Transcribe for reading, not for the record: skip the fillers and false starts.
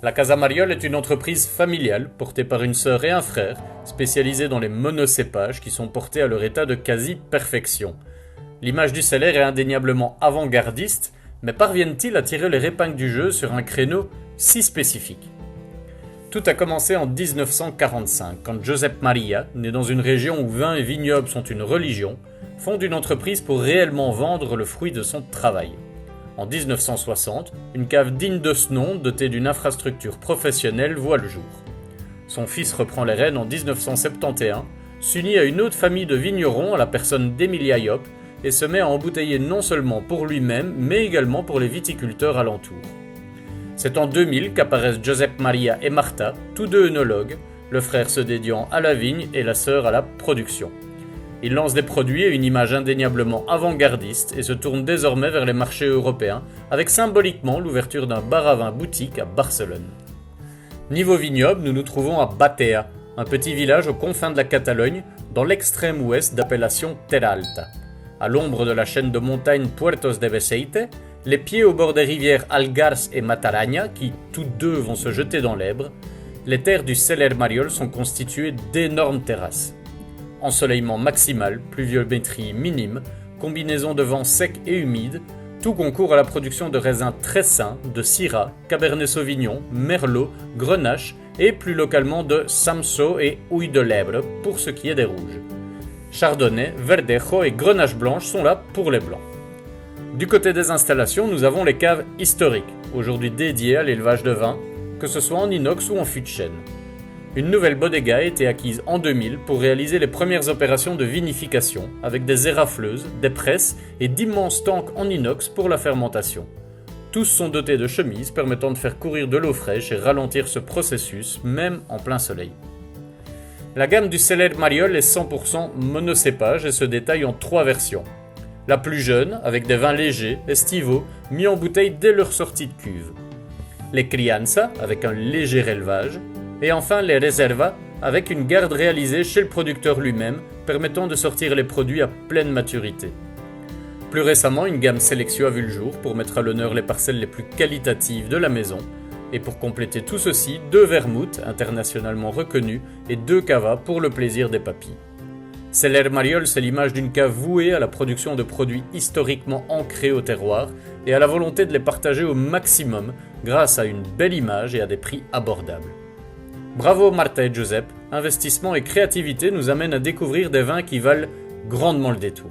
La Casa Mariol est une entreprise familiale portée par une sœur et un frère, spécialisée dans les monocépages qui sont portés à leur état de quasi-perfection. L'image du celler est indéniablement avant-gardiste, mais parviennent-ils à tirer les épingles du jeu sur un créneau si spécifique? Tout a commencé en 1945, quand Josep Maria, né dans une région où vin et vignobles sont une religion, fonde une entreprise pour réellement vendre le fruit de son travail. En 1960, une cave digne de ce nom, dotée d'une infrastructure professionnelle, voit le jour. Son fils reprend les rênes en 1971, s'unit à une autre famille de vignerons à la personne d'Emilia Iop et se met à embouteiller non seulement pour lui-même, mais également pour les viticulteurs alentours. C'est en 2000 qu'apparaissent Josep Maria et Marta, tous deux œnologues, le frère se dédiant à la vigne et la sœur à la production. Ils lancent des produits et une image indéniablement avant-gardiste et se tournent désormais vers les marchés européens, avec symboliquement l'ouverture d'un bar à vin boutique à Barcelone. Niveau vignoble, nous nous trouvons à Batea, un petit village aux confins de la Catalogne, dans l'extrême ouest d'appellation Terra Alta. À l'ombre de la chaîne de montagnes Puertos de Beceite, les pieds au bord des rivières Algars et Mataraña, qui toutes deux vont se jeter dans l'Ebre, les terres du Celler Mariol sont constituées d'énormes terrasses. Ensoleillement maximal, pluviométrie minime, combinaison de vents secs et humides, tout concourt à la production de raisins très sains, de Syrah, Cabernet Sauvignon, Merlot, Grenache et plus localement de Samso et Houille de l'Ebre pour ce qui est des rouges. Chardonnay, Verdejo et Grenache blanche sont là pour les blancs. Du côté des installations, nous avons les caves historiques, aujourd'hui dédiées à l'élevage de vin, que ce soit en inox ou en fût de chêne. Une nouvelle bodega a été acquise en 2000 pour réaliser les premières opérations de vinification, avec des érafleuses, des presses et d'immenses tanks en inox pour la fermentation. Tous sont dotés de chemises permettant de faire courir de l'eau fraîche et ralentir ce processus, même en plein soleil. La gamme du Celler Mariol est 100% monocépage et se détaille en 3 versions. La plus jeune, avec des vins légers, estivaux, mis en bouteille dès leur sortie de cuve. Les Crianza, avec un léger élevage. Et enfin les Reserva, avec une garde réalisée chez le producteur lui-même, permettant de sortir les produits à pleine maturité. Plus récemment, une gamme Selectio a vu le jour pour mettre à l'honneur les parcelles les plus qualitatives de la maison. Et pour compléter tout ceci, 2 vermouths internationalement reconnus et 2 cavas pour le plaisir des papilles. Celler Mariol, c'est l'image d'une cave vouée à la production de produits historiquement ancrés au terroir et à la volonté de les partager au maximum grâce à une belle image et à des prix abordables. Bravo Marta et Josep, investissement et créativité nous amènent à découvrir des vins qui valent grandement le détour.